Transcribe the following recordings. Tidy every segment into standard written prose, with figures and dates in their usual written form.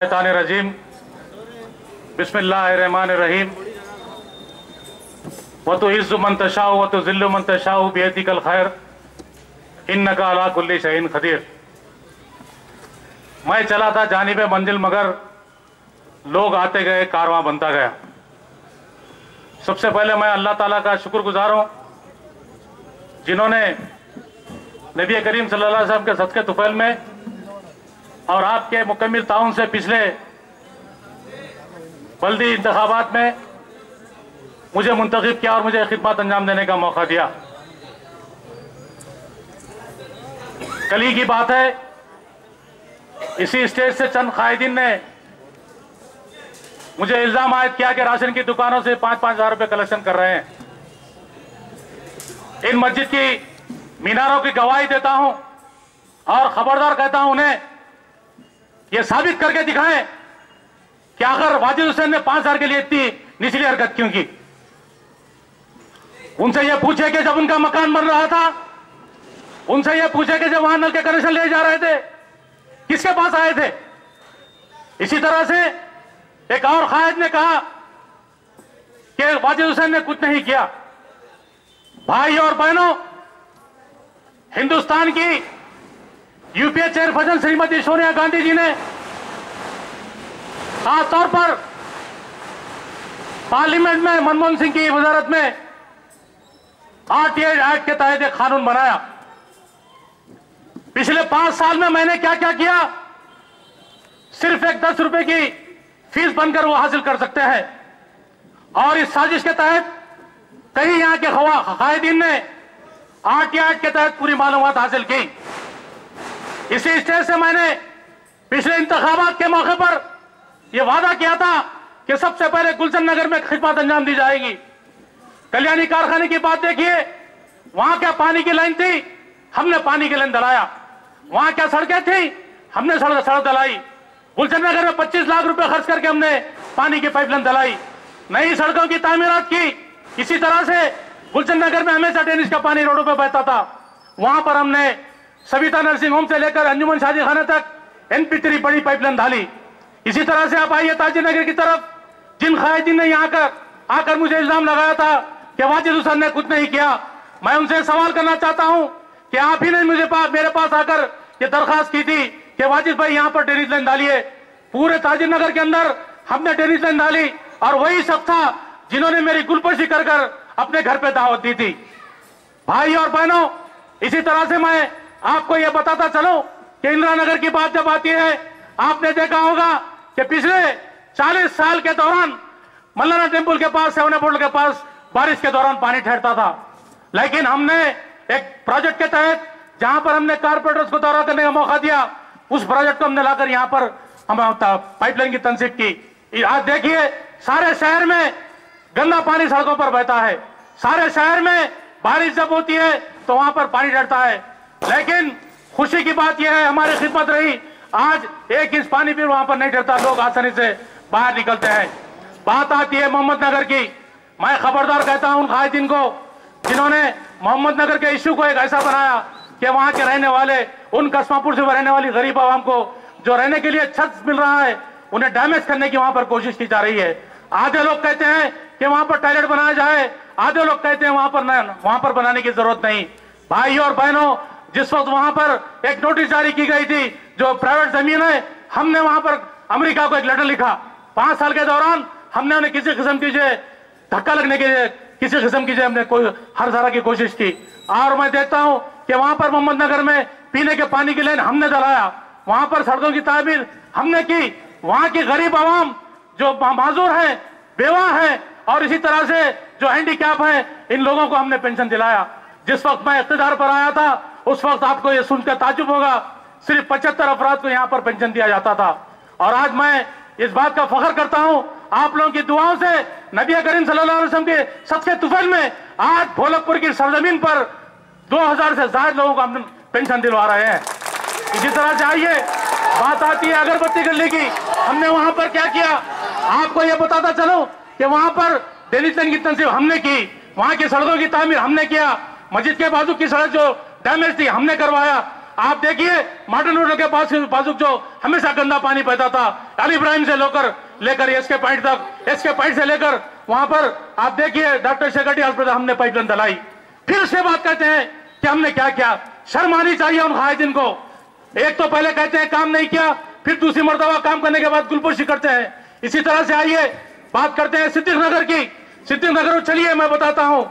रजीम बिस्मिल्लाहिर्रहमानिर्रहीम व तो इज़्ज़ु मन तशाउ व तो ज़िल्लु मन तशाउ बियदिकल खैर इन्नका अला कुल्ली शैइन क़दीर। मैं चला था जानिबे मंजिल मगर लोग आते गए, कारवां बनता गया। सबसे पहले मैं अल्लाह ताला का शुक्रगुजार हूँ जिन्होंने नबी करीम सल्लल्लाहु अलैहि वसल्लम के सदक़े तुफ़ैल में और आपके मुकम्मिल ताउन से पिछले बल्दी इंतखाबात में मुझे मुंतखब किया और मुझे खिदमत अंजाम देने का मौका दिया। कल ही की बात है, इसी स्टेज से चंद कायदीन ने मुझे इल्जाम आयद किया कि राशन की दुकानों से 5-5 हज़ार रुपये कलेक्शन कर रहे हैं। इन मस्जिद की मीनारों की गवाही देता हूं और खबरदार कहता हूं उन्हें यह साबित करके दिखाएं कि आखिर वाजिद हुसैन ने 5 हज़ार के लिए इतनी निचली हरकत क्यों की। उनसे यह पूछे कि जब उनका मकान बन रहा था, उनसे यह पूछे कि जब वहां नल के कनेक्शन ले जा रहे थे किसके पास आए थे। इसी तरह से एक और कायद ने कहा कि वाजिद हुसैन ने कुछ नहीं किया। भाई और बहनों, हिंदुस्तान की यूपीए चेयरपर्सन श्रीमती सोनिया गांधी जी ने खासतौर पर पार्लियामेंट में मनमोहन सिंह की वजारत में आरटीआई एक्ट के तहत एक कानून बनाया। पिछले 5 साल में मैंने क्या क्या किया, सिर्फ एक 10 रुपए की फीस बनकर वो हासिल कर सकते हैं। और इस साजिश के तहत कई यहां के कायदीन ने आरटीआई एक्ट के तहत पूरी मालूमात हासिल की। इसी स्टेज से मैंने पिछले इंतखाबात के मौके पर यह वादा किया था कि सबसे पहले गुलशन नगर में खिदमत अंजाम दी जाएगी। कल्याणी कारखाने की बात देखिए, वहां क्या पानी की लाइन थी, हमने पानी की लाइन डलाया। वहां क्या सड़कें थी, हमने सड़क डलाई। गुलशन नगर में 25 लाख रुपए खर्च करके हमने पानी की पाइपलाइन डलाई, नई सड़कों की तामीरात की। इसी तरह से गुलशन नगर में हमेशा टेनिस का पानी रोडों पर बहता था, वहां पर हमने सविता नर्सिंग होम से लेकर अंजुमन शादी खाने तक NP3 बड़ी पाइपलाइन डाली। इसी तरह से आप आइए ताजी नगर की तरफ, जिन कायदीन ने यहाँ आकर मुझे इल्जाम लगाया था कि वाजिद हुसैन ने कुछ नहीं किया, मैं उनसे सवाल करना चाहता हूं कि आप ही ने मेरे पास आकर ये दरखास्त की थी कि वाजिद भाई यहाँ पर टेनिस लाइन डालिए। पूरे ताजी नगर के अंदर हमने टेनिस लाइन डाली और वही सब था जिन्होंने मेरी गुलपोशी कर अपने घर पे दावत दी थी। भाई और बहनों, इसी तरह से मैं आपको यह बताता चलूं कि इंदिरा नगर की बात जब आती है, आपने देखा होगा कि पिछले 40 साल के दौरान मल्लाना टेम्पल के पास, सेवन पोर्टल के पास बारिश के दौरान पानी ठहरता था। लेकिन हमने एक प्रोजेक्ट के तहत जहां पर हमने कारपोरेटर्स को दौरा करने का मौका दिया, उस प्रोजेक्ट को हमने लाकर यहां पर हम पाइपलाइन की तंसीब की। आज देखिए, सारे शहर में गंदा पानी सड़कों पर बहता है। सारे शहर में बारिश जब होती है तो वहां पर पानी डरता है। लेकिन खुशी की बात यह है, हमारी खिदमत रही, आज 1 इंच पानी भी वहां पर नहीं डरता, लोग आसानी से बाहर निकलते हैं। बात आती है मोहम्मद नगर की। मैं खबरदार कहता हूं उन कायदीन को जिन्होंने मोहम्मद नगर के इश्यू को एक ऐसा बनाया कि वहां के रहने वाले, उन कस्मापुर से रहने वाली गरीब आवाम को जो रहने के लिए छत मिल रहा है, उन्हें डैमेज करने की वहां पर कोशिश की जा रही है। आधे लोग कहते हैं कि वहां पर टॉयलेट बनाया जाए, आधे लोग कहते हैं वहां पर बनाने की जरूरत नहीं। भाई और बहनों, जिस वक्त वहां पर एक नोटिस जारी की गई थी, जो प्राइवेट जमीन है, हमने वहां पर अमेरिका को एक लेटर लिखा। 5 साल के दौरान हमने उन्हें किसी किस्म की धक्का लगने के लिए, किसी किस्म की हमने हर तरह की कोशिश की। और मैं देखता हूं कि वहां पर मोहम्मद नगर में पीने के पानी की लाइन हमने डलाया, वहां पर सड़कों की तामीर हमने की। वहां की गरीब आवाम जो माजूर है, बेवा है और इसी तरह से जो हैंडीकैप है, इन लोगों को हमने पेंशन दिलाया। जिस वक्त मैं इख्तिदार पर आया था, उस वक्त आपको यह सुनकर ताज्जुब होगा, सिर्फ 75 अफराद को यहां पर पेंशन दिया जाता था। और आज मैं इस बात का फख्र करता हूं, आप लोगों की दुआओं से नबी करीम सल्लल्लाहु अलैहि वसल्लम के सदक़े तुफ़ैल में आज ढोलकपुर की सरजमीन पर 2000 से ज्यादा लोगों को हम पेंशन दिलवा रहे हैं। इसी तरह से आइए, बात आती है अगरबत्ती गली की। हमने वहां पर क्या किया, आपको यह बताता चलो कि वहां पर टेनिस लाइन की तंसीब हमने की, वहां की सड़कों की तामीर हमने किया, मस्जिद के बाजू की सड़क जो डैमेज थी हमने करवाया। आप देखिए मॉडर्न रोड के पास बाजू जो हमेशा गंदा पानी बहता था, अली इब्राहिम से लेकर एसके पॉइंट तक, एसके पॉइंट से लेकर वहां पर आप देखिए डॉक्टर शेखटी अस्पताल हमने पाइपलाइन डलाई। फिर उसके बाद कहते हैं कि हमने क्या किया। शर्म आनी चाहिए उन कायदीन को। एक तो पहले कहते हैं काम नहीं किया, फिर दूसरी मर्तबा काम करने के बाद गुलपोशी करते हैं। इसी तरह से आइए बात करते हैं सिद्दीक नगर की। सिद्दीक नगर चलिए मैं बताता हूं,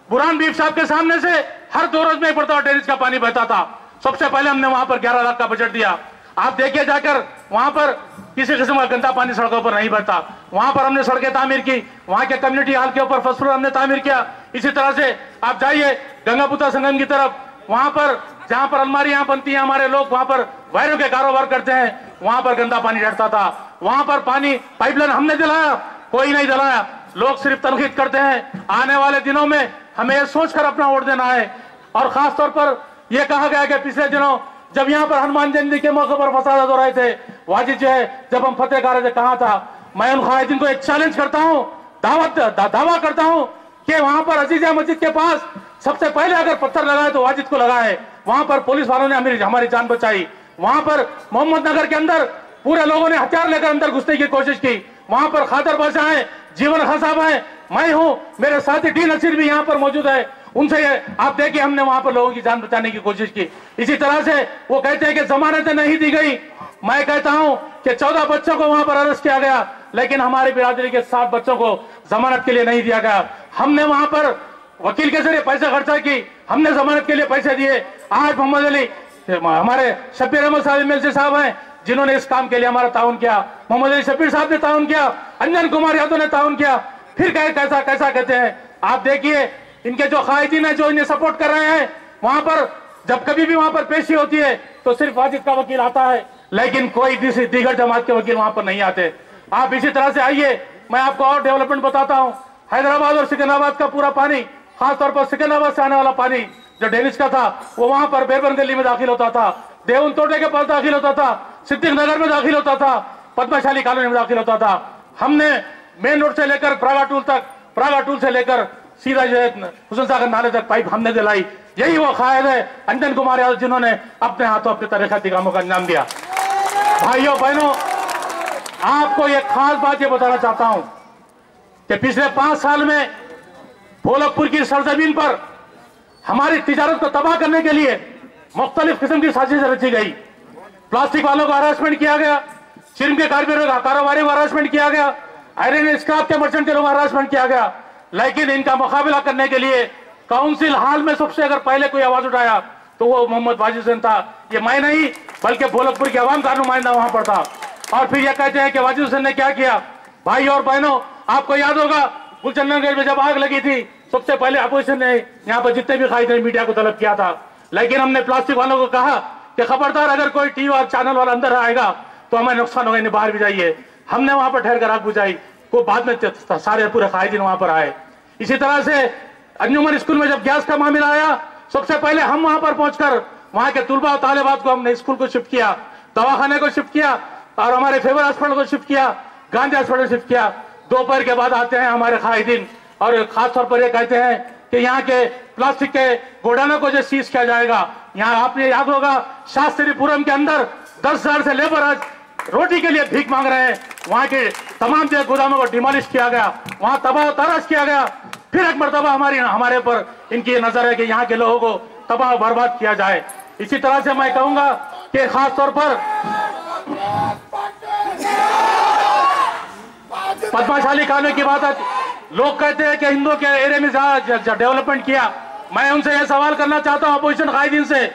बुरहान बीफ साहब के सामने से हर 2 रोज में पड़ता ड्रेनेज का पानी बहता था। सबसे पहले हमने वहां पर 11 लाख का बजट दिया। आप देखिए जाकर वहां पर किसी किस्म का गंदा पानी सड़कों पर नहीं बहता। वहां पर हमने सड़कें तामीर की, वहां के कम्युनिटी हॉल के ऊपर फर्स्ट फ्लोर हमने तामीर किया। इसी तरह से आप जाइए गंगापुत्रा संगम की तरफ, वहां पर जहां पर अलमारियां बनती हैं, हमारे लोग वहां पर वायरों के कारोबार करते हैं, वहां पर गंदा पानी डरता था। वहां पर पानी पाइपलाइन हमने दिलाया, कोई नहीं दिलाया। लोग सिर्फ तनकीद करते हैं। आने वाले दिनों में हमें यह सोचकर अपना वोट देना है। और खास तौर पर यह कहा गया कि पिछले दिनों जब यहाँ पर हनुमान जयंती के मौके पर फसाद हो रहे थे, वाजिद जो है जब हम फतेह कर रहे थे, कहा था, मैं उन कायदीन को एक चैलेंज करता हूं, दावा करता हूं कि वहां पर अजीजा मस्जिद के पास सबसे पहले अगर पत्थर लगाए तो वाजिद को लगाए। वहां पर पुलिस वालों ने हमारी जान बचाई। वहां पर मोहम्मद नगर के अंदर पूरे लोगों ने हथियार लेकर अंदर घुसने की कोशिश की। वहां पर खादर बादशाह है, जीवन खान साहब है, मैं हूं, मेरे साथी डी नसीर भी यहाँ पर मौजूद है। उनसे आप देखिए हमने वहां पर लोगों की जान बचाने की कोशिश की। इसी तरह से वो कहते हैं कि जमानतें नहीं दी गई। मैं कहता हूं कि 14 बच्चों को वहां पर अरेस्ट किया गया, लेकिन हमारी बिरादरी के 7 बच्चों को जमानत के लिए नहीं दिया गया। हमने वहां पर वकील के जरिए पैसे खर्चा की, हमने जमानत के लिए पैसे दिए। आज मोहम्मद अली हमारे शब्बीर अहमद साहब एमएलसी साहब हैं जिन्होंने इस काम के लिए हमारा ताउन किया। मोहम्मद अली शब्बीर साहब ने ताउन किया, अंजन कुमार यादव ने ताउन किया। फिर कैसा कैसा कहते हैं। आप देखिए इनके जो कायदीन है जो इन्हें सपोर्ट कर रहे हैं, वहां पर जब कभी भी वहां पर पेशी होती है तो सिर्फ वाजिद का वकील आता है, लेकिन कोई दीगर जमात के वकील वहां पर नहीं आते। आप इसी तरह से आइए, मैं आपको और डेवलपमेंट बताता हूं। हैदराबाद और सिकंदराबाद का पूरा पानी, खासतौर पर सिकंदराबाद से आने वाला पानी जो डेनिस का था, वो वहां पर बेरबन गली में दाखिल होता था, देवन तोटे के पास दाखिल होता था, सिद्दीक नगर में दाखिल होता था, पद्मशाली कॉलोनी में दाखिल होता था। हमने मेन रोड से लेकर प्रागा टूल तक, प्रागा टूल से लेकर सीधा जो है हुसैन सागर नाले तक पाइप हमने दिलाई। यही वो कायद है अंजन कुमार यादव जिन्होंने अपने हाथों अपने तरीकाती कामों का अंजाम दिया। भाइयों बहनों, आपको एक खास बात ये बताना चाहता हूं कि पिछले 5 साल में भोलकपुर की सरजमीन पर हमारी तिजारत को तबाह करने के लिए मुख्तलिफ किस्म की साजिश रची गई। प्लास्टिक वालों को हरासमेंट किया गया, चिरम के कारोबारी को हरासमेंट किया गया, आयरन स्क्रैप के मर्चेंट के लोगों को हरासमेंट किया गया। लेकिन इनका मुकाबला करने के लिए काउंसिल हाल में सबसे अगर पहले कोई आवाज उठाया तो वो मोहम्मद वाजिद हुसैन था। ये मैं नहीं बल्कि भोलकपुर के अवाम का नुमाइंदा वहां पर था। और फिर ये कहते हैं कि वाजिद हुसैन ने क्या किया। भाई और बहनों, आपको याद होगा गुलचंदनगंज में जब आग लगी थी, सबसे पहले अपोजिशन ने यहाँ पर जितने भी कायदे मीडिया को तलब किया था। लेकिन हमने प्लास्टिक वालों को कहा कि खबरदार अगर कोई टीवी और चैनल वाला अंदर आएगा तो हमें नुकसान होगा, इन्हें बाहर भी जाइए। हमने वहां पर ठहर कर आग बुझाई, को बाद में सारे पूरे कायदीन वहां पर आए। इसी तरह से अंजुमन स्कूल में जब गैस का मामला आया, सबसे पहले हम वहां पर पहुंचकर वहां के तुलबा और तालिबात को हमने स्कूल को शिफ्ट किया, दवाखाने को शिफ्ट किया और हमारे फेवर हॉस्पिटल को शिफ्ट किया, गांधी हॉस्पिटल शिफ्ट किया। दोपहर के बाद आते हैं हमारे कायदीन और खासतौर पर ये कहते हैं कि यहाँ के प्लास्टिक के गोडानों को जो सीज किया जाएगा। यहाँ आपने याद होगा शास्त्रीपुरम के अंदर 10,000 से लेबर आज रोटी के लिए भीख मांग रहे हैं। वहां के तमाम जो गोदामों को डिमोलिश किया गया, वहां तबाह तराश किया गया। फिर एक मरतबा हमारे पर इनकी नजर है कि यहाँ के लोगों को तबाह बर्बाद किया जाए। इसी तरह से मैं कहूंगा कि खास तौर पर पद्मशाली कॉलोनी की बात है। लोग कहते हैं कि हिंदुओं के एरिया में ज्यादा डेवलपमेंट किया। मैं उनसे यह सवाल करना चाहता हूं अपोजिशन कायदीन से,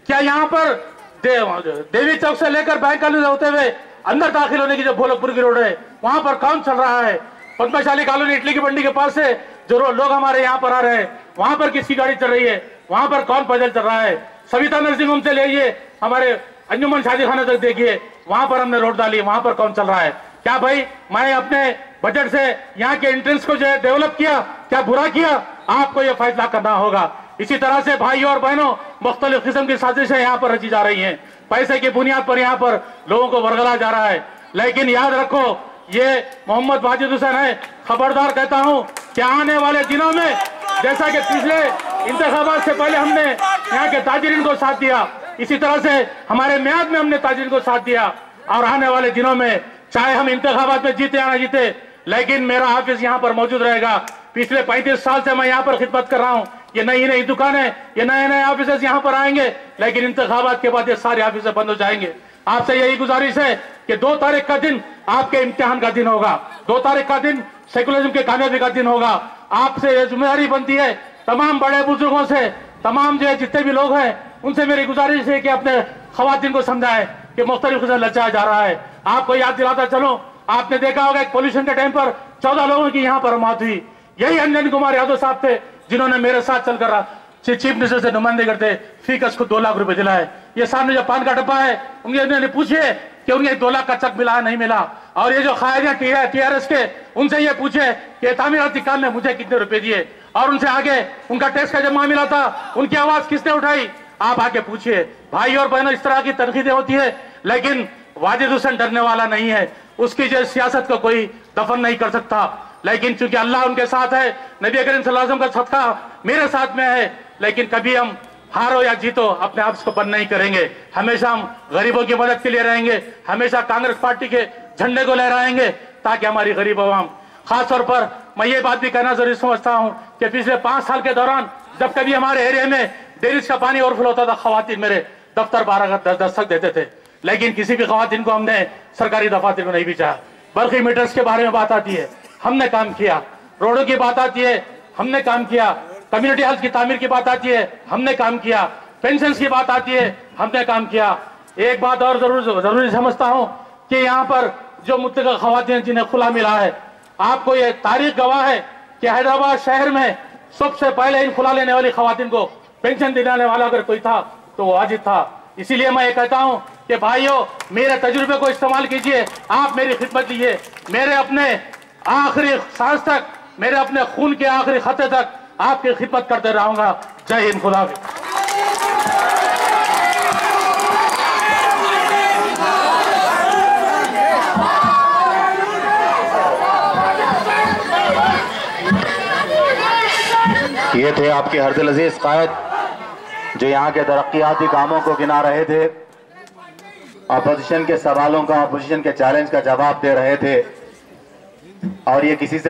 क्या यहाँ पर देवी चौक से लेकर बैंक कॉलोनी होते हुए अंदर दाखिल होने की जो भोलकपुर की रोड है, वहां पर काम चल रहा है? पद्मशाली कॉलोनी इटली की मंडी के पास से जो लोग हमारे यहाँ पर आ रहे हैं, वहां पर किसकी गाड़ी चल रही है? वहां पर कौन पैदल चल रहा है? सविता नर्सिंग होम से लेइए हमारे अंजुमन शादी खाने तक देखिए, वहां पर हमने रोड डाली, वहां पर कौन चल रहा है? क्या भाई मैं अपने बजट से यहाँ के एंट्रेंस को जो है डेवलप किया, क्या बुरा किया? आपको यह फैसला करना होगा। इसी तरह से भाइयों और बहनों, मुख्तलिफ किस्म की साजिशें यहाँ पर रची जा रही हैं। पैसे की बुनियाद पर यहाँ पर लोगों को वर्गला जा रहा है। लेकिन याद रखो, ये मोहम्मद वाजिद हुसैन है। खबरदार कहता हूँ कि आने वाले दिनों में जैसा कि पिछले इंतखाबात से पहले हमने यहाँ के ताजिरीन को साथ दिया, इसी तरह से हमारे म्याद में हमने ताजिर को साथ दिया और आने वाले दिनों में चाहे हम इंतखाबात में जीते या ना जीते, लेकिन मेरा ऑफिस यहाँ पर मौजूद रहेगा। पिछले 35 साल से मैं यहाँ पर खिदमत कर रहा हूँ। ये नई नई दुकानें, ये नए नए ऑफिस यहाँ पर आएंगे, लेकिन इंतखाबात के बाद ये सारे ऑफिस बंद हो जाएंगे। आपसे यही गुजारिश है कि 2 तारीख का दिन आपके इम्तिहान का दिन होगा, 2 तारीख का दिन सेकुलरिज्म के कामयाबी का दिन होगा। आपसे ये जिम्मेदारी बनती है, तमाम बड़े बुजुर्गों से, तमाम जो जितने भी लोग हैं उनसे मेरी गुजारिश है कि अपने खवातीन को समझाएं कि मुख्तलिफ किस्म लचाया जा रहा है। आपको याद दिलाता चलो, आपने देखा होगा एक पोल्यूशन के टाइम पर 14 लोगों की यहाँ पर मौत हुई। यही अंजन कुमार यादव साहब थे जिन्होंने मेरे साथ चलकर चीफ मिनिस्टर से नुमाइंदगी करते फीकस को 2 लाख रुपए दिलाए। ये सामने जो पान का डब्बा है, उन्हें पूछे कि उन्हें 2 लाख का चेक मिला नहीं मिला। और ये जो खायजा TRS के, उनसे ये पूछे कि तामीराती काम में मुझे कितने रुपए दिए, और उनसे आगे उनका टैक्स का जब मामला मिला था उनकी आवाज किसने उठाई, आप आगे पूछिए। भाई और बहनों, इस तरह की तनकीदें होती है, लेकिन वाजिद हुसैन डरने वाला नहीं है। उसकी जो सियासत को कोई दफन नहीं कर सकता, लेकिन चूंकि अल्लाह उनके साथ है, नबी करीम सल्लल्लाहु अलैहि वसल्लम का सदका मेरे साथ में है, लेकिन कभी हम हारो या जीतो अपने आप को बंद नहीं करेंगे। हमेशा हम गरीबों की मदद के लिए रहेंगे, हमेशा कांग्रेस पार्टी के झंडे को लहराएंगे ताकि हमारी गरीब आवाम, खासतौर पर मैं ये बात भी कहना जरूरी समझता हूँ कि पिछले 5 साल के दौरान जब कभी हमारे एरिया में डेरिस का पानी ओवरफ्लो होता था, खवातीन मेरे दफ्तर 12 का दस्तक देते थे, लेकिन किसी भी खवातीन को हमने सरकारी दफातर में नहीं भेजा। बर्फी मीटर्स के बारे में बात आती है, हमने काम किया। रोडों की बात आती है, हमने काम किया। कम्युनिटी हेल्थ की तामीर की बात आती है, हमने काम किया। पेंशन की बात आती है, हमने काम किया। एक बात और जरूरी समझता हूं कि यहाँ पर जो मुत्तक़ा खवातीन जिन्हें खुला मिला है, आपको ये तारीख गवाह है कि हैदराबाद शहर में सबसे पहले इन खुला लेने वाली खवातीन को पेंशन दिलाने वाला अगर कोई था तो वो वाजिद था। इसीलिए मैं ये कहता हूं कि भाइयों, मेरे तजुर्बे को इस्तेमाल कीजिए, आप मेरी खिदमत कीजिए। मेरे अपने आखिरी सांस तक, मेरे अपने खून के आखिरी खत्ते तक आपकी खिदमत करते रहूंगा। जय हिंद, खुदा हाफिज़। ये थे आपके हरदिल अजीज कायद जो यहाँ के तरक्याती कामों को गिना रहे थे, अपोजिशन के सवालों का, अपोजिशन के चैलेंज का जवाब दे रहे थे, और ये किसी से